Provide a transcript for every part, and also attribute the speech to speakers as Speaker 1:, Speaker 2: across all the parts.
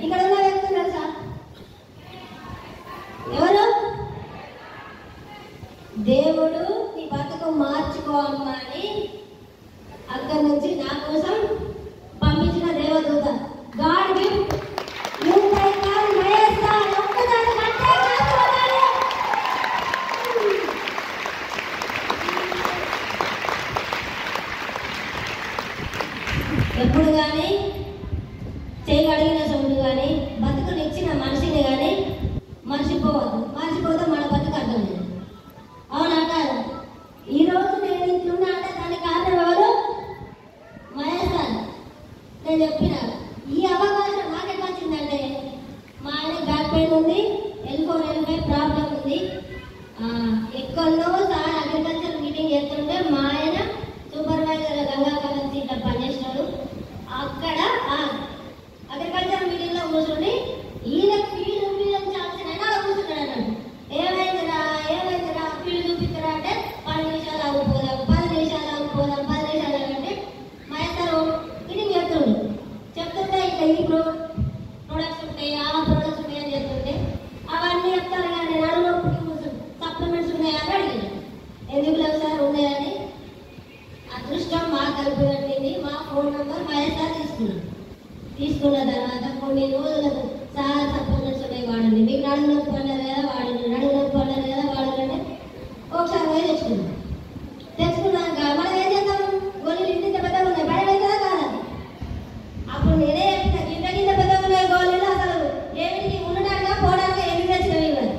Speaker 1: ఇక్కడ ఉన్న వ్యక్తులు తెలుసా ఎవరు? దేవుడు నీ బతుకు మార్చుకో అమ్మా అని అక్కడి నుంచి నా కోసం పంపించిన దేవదూత. God gift. ఎప్పుడు కానీ చేయగలిగిన సౌండ్ కానీ బతుకునిచ్చిన మనిషిని కానీ మర్చిపోవద్దు. మర్చిపోతే మన బతుకు అర్థం లేదు. అవునా కాదు? ఈరోజు నేను ఇంట్లోనే అంటే దానికి కారణం ఎవరు? మహేష్ గారు. నేను చెప్పిన ఈ అవకాశం నాకెట్లా వచ్చిందంటే మా ఆయన బ్యాక్ పెయిన్ ఉంది, L4 L5 ప్రాబ్లం ఉంది. ఎక్కడో సార్ అగ్రికల్చర్ మీటింగ్ చేస్తుంటే మా ఆయన సూపర్వైజర్ గంగా కరెన్సీ ఇట్లా పనిచేసినాడు. అక్కడ అగ్రికల్చర్ మీటింగ్ లో కూర్చొని ఈయన ఫీల్డ్ చూపించాల్సిన అలా కూర్చున్నాడు అన్నాడు. ఏమైందిరా ఫీల్డ్ చూపిస్తారా అంటే 10 నిమిషాలు ఆగిపోదాం 10 నిమిషాలు ఆగిపోదాం 10 నిమిషాలు అంటే మహేశ్వరు మీటింగ్ చెప్తుంటే ఇట్లా ఈ ప్రొడక్ట్స్ ఉంటాయి ఆ ప్రొడక్ట్స్ ఉంటాయి అని చెప్తుంటే అవన్నీ చెప్తారు కానీ నడులో సప్లిమెంట్స్ ఉన్నాయని అడిగాను. ఎందుకు లేవు సార్ ఉన్నాయని. అదృష్టం మా కలిపి పెట్టింది. మా ఫోన్ నెంబర్ మహేశ్వర్ తీసుకున్న తర్వాత కొన్ని రోజులకు సార్ సప్లిమెంట్స్ ఉన్నాయి వాడండి, మీకు నడుము నొప్పి అన్నారు కదా వాడండి, నడుము నొప్పి అన్నారు కదా వాడండి. ఒకసారి పోయి తెచ్చుకున్నాక మనం ఏం చేద్దాం? గోళీలు ఇంత పెద్దగా ఉన్నాయి బయట కదా కాదు. అప్పుడు నేనే చెప్పిన ఇంత పెద్దగా ఉన్నాయి గోళీలు అసలు ఏమిటికి ఉండడానికి పోవడానికి ఏమి తెచ్చినవి ఇవ్వాలి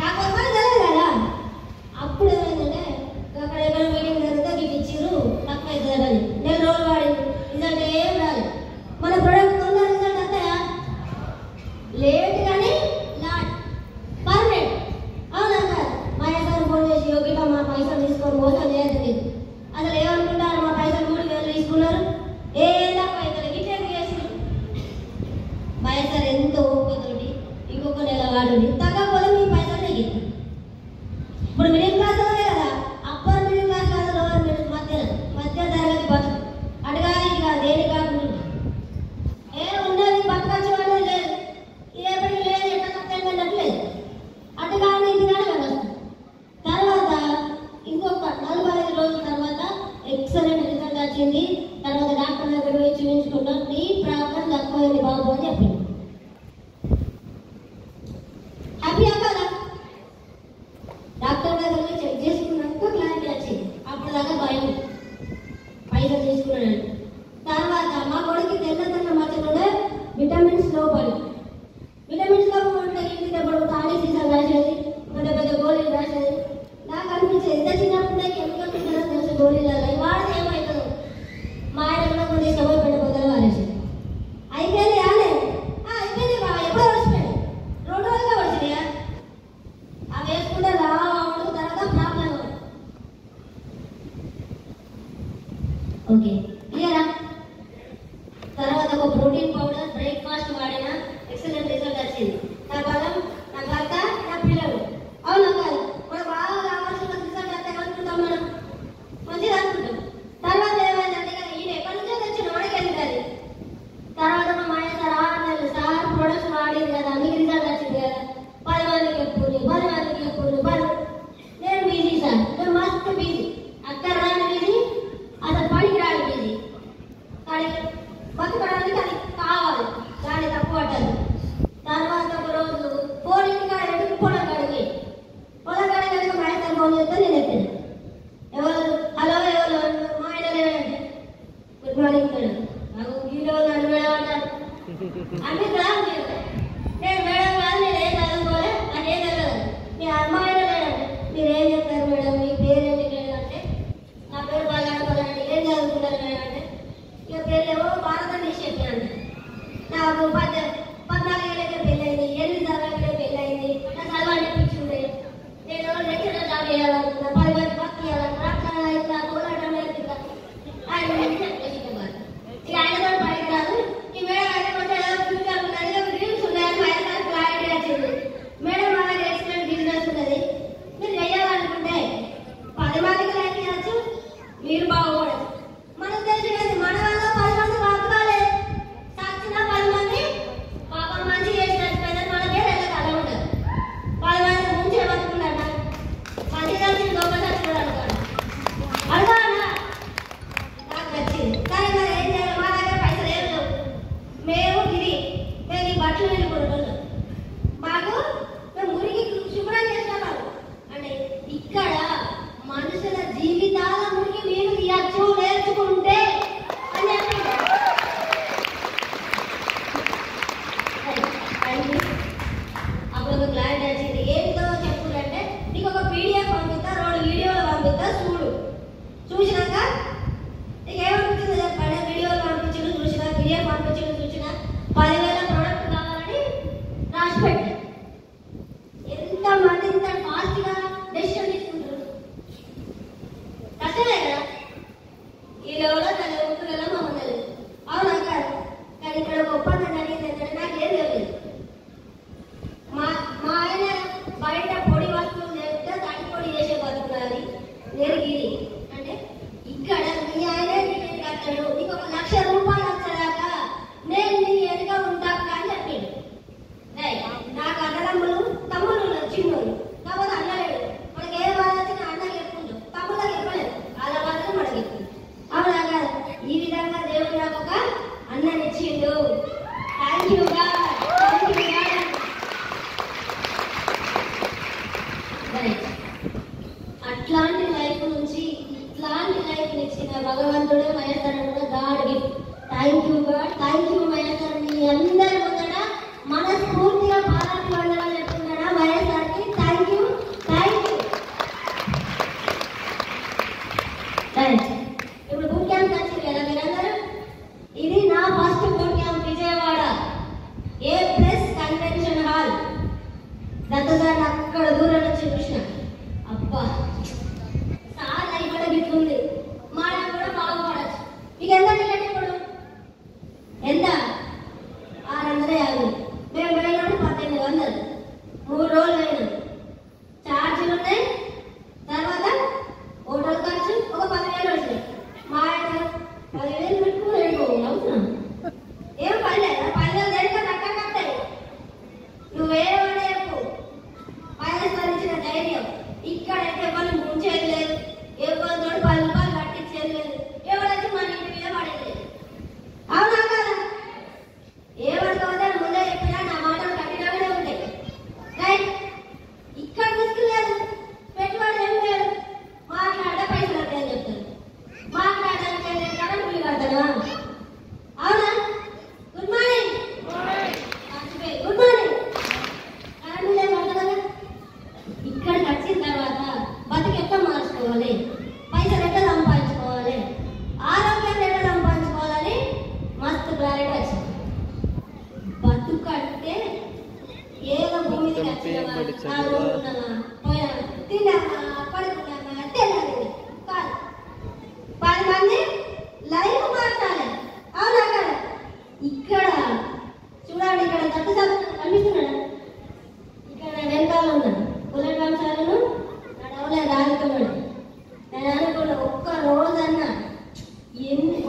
Speaker 1: కాకపోతే తెలియదు కదా. అప్పుడు ఏమైందంటే అక్కడ ఏమైనా మీటింగ్ జరిగితే మీకు ఇచ్చిర్రు తక్కువ అవుతుందని 4 రోజులు వాడింది. రిజల్ట్ ఏం రాదు. మన ప్రొడక్ట్ తొందర రిజల్ట్ వస్తాయా? లేట్ కానీ పర్మనెంట్. అవునా సార్? మా సార్ ఫోన్ చేసి యోగిగా మా పైసలు తీసుకొని మోసం చేయలేదు. అసలు ఏమనుకుంటారు? మా పైసలు 3,000 తీసుకున్నారు. ఏ తక్కువ అవుతుంది ఇట్లా చేసి మా సార్ ఎంతో ఓపికతోటి ఇంకొక నెల వాడండి తగ్గకపోతే మీ పైసలు తగ్గింది. ఇప్పుడు మిడిల్ క్లాస్ అదే కదా, అప్పర్ మిడిల్ క్లాస్ కాదు, లోవర్ మిడిల్ మధ్య తరగతి బతుకు అటుగా ఇక దేని కాకుండా ఉన్నది బతకచ్చు అనేది లేదు. ఇదేపటి లేదు ఎట్లా తప్పలేదు అటుగా ఇది కానీ వ్యవస్థ. తర్వాత ఇంకొక 45 రోజుల తర్వాత ఎక్సలెంట్ రిజల్ట్ వచ్చింది. తర్వాత డాక్టర్ దగ్గర పోయి చూపించుకున్నాం. నీ ప్రాబ్లం తక్కువైంది బాబు అని చెప్పింది. హ్యాపీ అవ్వాలా? డాక్టర్ దగ్గర పోయి చెక్ చేసుకున్నాక క్లారిటీ వచ్చింది. అప్పుడు దాకా భయం పైసలు తీసుకున్నాడు. తర్వాత మా కొడుకు తెల్ల మధ్యలోనే విటమిన్స్ లోపలి విటమిన్స్ లోపల ఉంటే ఇంటికి ఎప్పుడు తాళి సీసాలు రాసేది, పెద్ద పెద్ద గోళీలు రాసేది. నాకు అనిపించేది ఎంత చిన్నప్పుడే కెమికల్ తెలుసు గోళీలలో వాడితే ఏమవుతుంది. మా ఆయన కూడా కొన్ని సమయం పెట్టబోతారు వారేసి అయిపోయింది రాలే అయిపోయింది బా ఎప్పుడో వచ్చిపోయాడు 2 రోజులుగా వచ్చినాయా అవి వేసుకుంటే రావడం తర్వాత ప్రాబ్లం. ఓకే క్లియరా? తర్వాత ఒక ప్రోటీన్ పౌడర్ బ్రేక్ఫాస్ట్ వాడిన ఎక్సలెంట్ రిజల్ట్ వచ్చింది. నా బలం నా భర్త నా పిల్లలు. అవునా కాదు? మనం బాగా కావాల్సిన రిజల్ట్ వస్తే అనుకుంటాం, మనం మంచిగా అనుకుంటాం. తర్వాత ఏమైందంటే ఈయన ఎక్కడి నుంచో తెచ్చిన వాడికి వెళ్ళింది. తర్వాత మా మాయ సార్ 6 నెలలు సార్ ప్రొడక్ట్స్ వాడింది కదా మీకు రిజల్ట్ వచ్చింది కదా 10 మందికి చెప్పుని నేను బిజీ సార్, నేను మస్తు బిజీ, అక్కడ రాని బిజీ, అసలు పనికి రాని బిజీ. కానీ బతుకడానికి అది కావాలి, దాన్ని తప్పు పట్టాలి. తర్వాత ఒక రోజు ఫోన్కి కాడ పొలం కాడికి మా ఆయన ఫోన్ చేస్తే నేను ఎత్తాను. ఎవరు? హలో ఎవరు? మా ఆయన లేదంటే గుడ్ మార్నింగ్ మేడం. నాకు హీరో నన్ను మేడం అంటారు అంటే క్లాస్ నేను మేడం కాదు, నేను ఏం చదువుకోలే నాకు ఏం తెలియదు. మీ అమ్మాయి లేదంటే మీరు ఏం చెప్తారు మేడం, మీ పేరేంటి లేదంటే నా పేరు బాగానే ఏం చదువుకుంటారు మేడం అంటే ఇక పేర్లేమో భారతదేశం చెప్పాను. నాకు 14 ఏళ్ళకే పెళ్ళయింది, 8 తరగతిలో పెళ్ళయింది, నా చదవాలి పిచ్చింది. నేను లెక్చరర్ జాబ్ చేయాలనుకున్నా, 10 మంది భక్తి చేయాలనుకున్నా, అట్లా ఇట్లా పోరాటం ఇక ఆయనతో పైకి రాదు. ఈ మేడం అయితే కొంచెం ఫ్యూచర్ ఉన్నది, డ్రీమ్స్ ఉన్నాయని ఆయన క్లారిటీ వచ్చింది. మేడం మా దగ్గర ఎక్స్పెక్ట్ బిజినెస్ ఉన్నది, మీరు చేయాలనుకుంటే 10 మందికి లైక్ చేయవచ్చు, మీరు బాగుపడచ్చు. మనకు తెలిసినది మన వల్ల 10 మంది బతకాలి, చచ్చిన 10 మంది 10 మంది లైవ్ మార్చాలి. అవునా కదా? ఇక్కడ చూడండి, ఇక్కడ తట్టు కనిపిస్తున్నాడు. ఇక్కడ వెనకాల ఉన్నాడు బుల్లెట్ వంశాలను నడవలే రాగుతున్నాడు. నేను అనుకున్నా ఒక్క రోజన్నా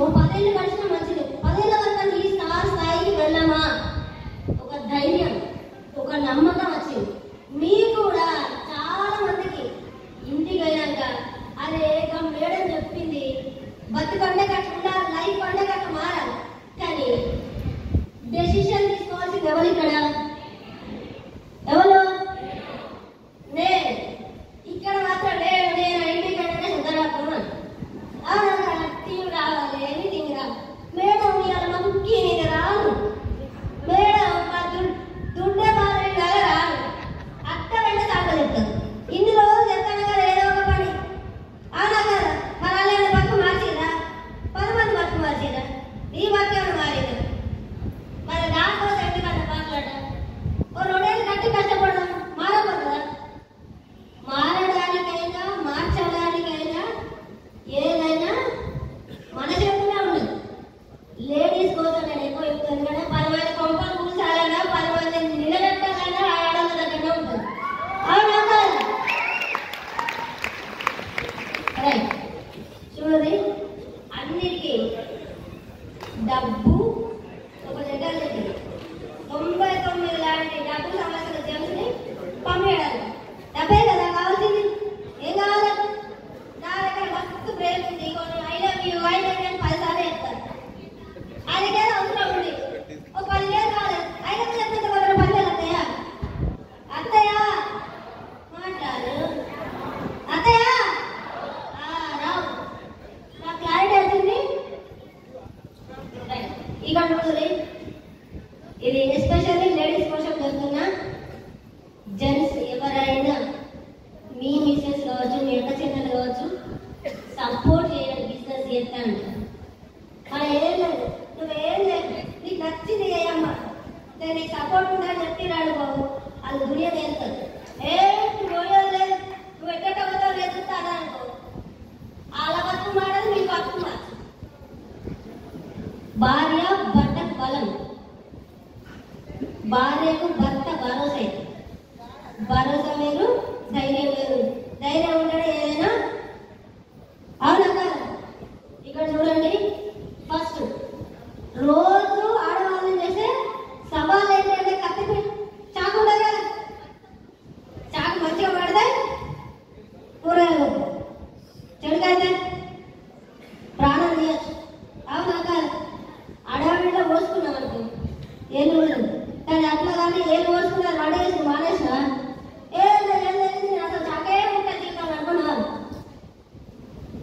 Speaker 1: ఓ 10 ఏళ్ళు గడిచిన మంచిది. 10 ఏళ్ళ వరకు ఈ స్థాయికి వెళ్ళమా, ఒక ధైర్యం, ఒక నమ్మకం వచ్చింది. మీకు కూడా చాలా మందికి ఇంటికి అయినాక అరే మేడం చెప్పింది బతుకంటే కట్ట ఉండాలి, లైఫ్ అంటే కట్ట మారాలి. కానీ డెసిషన్ తీసుకోవాల్సింది ఎవరు? ఇక్కడ ఎవరు? నేను. ఇక్కడ మాత్రం నేను ఇంటికి అంటే సుధరాకున్నాను. టీం రావాలి, ఎనీథింగ్ రావాలి. మేడం ఇవాళ మనకి నేను రాను, మేడం దుడ్డే బాగా రాను, అక్క వెంట తాక చెప్తాను. ఇన్ని రోజులు చెప్తాను కదా ఏదో ఒక పని. అవునా కదా? మన వాళ్ళ బతుకు మార్చిరా, 10 మంది బతుకు మార్చిరా, ఈ బతుకు మారిరా. మరి దానికోసం ఎందుకంటే మాట్లాడటం ఓ 2 ఏళ్ళు కట్టి కష్టపడడం మారకూడదా? మారడానికైనా మార్చడానికైనా ఏదైనా మన చేతుల్లో ఉండదు. లేడీస్ కోసం నేను ఎక్కువ చెప్తాను కదా, 10 మంది కొంపలు కూర్చాలన్నా 10 మంది నిలబెట్టాలన్నా ఆడవాళ్ళ దగ్గరనే ఉంటుంది. అవునా కదా? రైట్. చూడండి, అన్నిటికీ డబ్బు ఒక దగ్గర లేదు. 99 లాంటి డబ్బు సమస్యలు తెలుసుని పంపేయడాలి. డబ్బే కదా కావాల్సింది. ఏం కావాలి? నా దగ్గర మస్తు ప్రేమ ఉంది, కొన్ని ఐ లవ్ యూ అని 10 సార్లు చెప్తారు. అది కదా అవసరం ఉంది. ఒక 10 వేలు కావాలి, ఐదు చెప్తే 10 వేలు అత్తయ్య అత్తయ్య మాట్లాడు అత్తయ్య రావు. నాకు క్లారిటీ వచ్చింది. ఇక్కడ చూడండి, ఇది ఎస్పెషల్లీ లేడీస్ కోసం చెప్తున్నా. జెంట్స్ ఎవరైనా మీ మిస్సెస్ కావచ్చు, మీ అక్క చెల్లెలు కావచ్చు, సపోర్ట్ చేయండి. బిజినెస్ చేస్తా అంటారు. మనం ఏం లేదు, నువ్వేం లేదు, నీకు నచ్చింది చేయమ్మా, నేను నీకు సపోర్ట్ ఉందని చెప్పినాడు బాబు, అది దునియా చేస్తారు. నువ్వు పోయేది లేదు, నువ్వు ఎక్కడ పోతావు లేదు అదా అనుకో, వాళ్ళ బతుకు మాడదు, మీ బతుకు మాట. భార్య భర్తకు బలం, భార్యకు భర్త భరోసా. భరోసా వేరు, ధైర్యం వేరు. ధైర్యం ఉండడం ఏదైనా. అవునా కదా? ఇక్కడ చూడండి, ఫస్ట్ రోజు ఆడవాళ్ళని చేసే సవాళ్ళు ఏంటంటే కత్తి చాకు ఉంటుంది కదా, చాకు మంచిగా పడితే కూరగాయలు చెడుకైతే ప్రాణం తీయచ్చు. అవునా కాదు? అడవిలో పోసుకున్నాం అనుకో ఏళ్ళు ఉండదు. కానీ అట్లా కానీ ఏళ్ళు పోసుకున్నారు పడేసి మానేసిన ఏం అసలు చాకే ఉంటాయి తీసుకోవాలి అనుకున్నారు.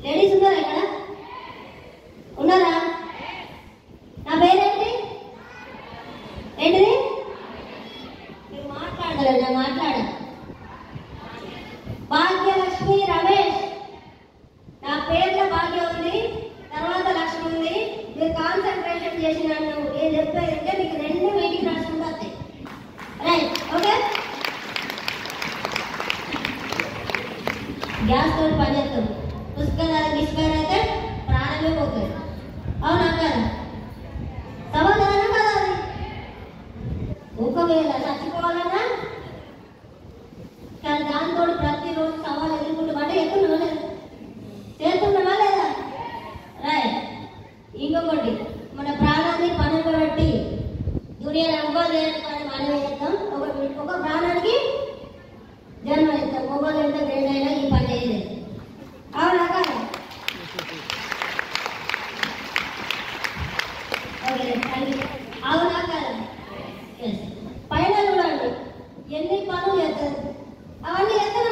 Speaker 1: లేడీస్ ఉన్నారా ఇక్కడ? ఉన్నారా? నా పేరేంటి? ఏంటిది? మీరు మాట్లాడలేదు, నేను మాట్లాడా. భాగ్యలక్ష్మి రమేష్. నా పేరులో భాగ్యం ఉంది, తర్వాత లక్ష్మి ఉంది. మీరు కాన్సన్ట్రేషన్ చేసి నన్ను ఏం చెప్పారంటే మీకు 2 మీటింగ్ రాసుకుంటూ వస్తాయి. Right, okay? గ్యాస్ తోటి పనిచేస్తాం. పుస్తకాలు తీసుకుపోయినైతే ప్రాణమే పోతుంది. అవునా కదా? సమాధానం కదా అది. ఒకవేళ చచ్చిపోవాలన్నా కానీ దాంతో ప్రతిరోజు సవాలు ఎదుర్కొంటామంటే ఎక్కువ చేస్తున్నామా లేదా? రైట్. ఇంకొకటి, మన ప్రాణాన్ని పనులు పెట్టి దునియాలో ఎవ్వరు లేని పని మనం చేస్తాం. ఒక ప్రాణానికి జన్మ ఇస్తాం. మొబైల్ ఎంత గ్రేట్ అయినా ఈ పని చేయలేదు. అవునా కదా? అవునా కదా? పైన చూడండి ఎన్ని పనులు చేస్తారు. అవన్నీ ఎక్కడ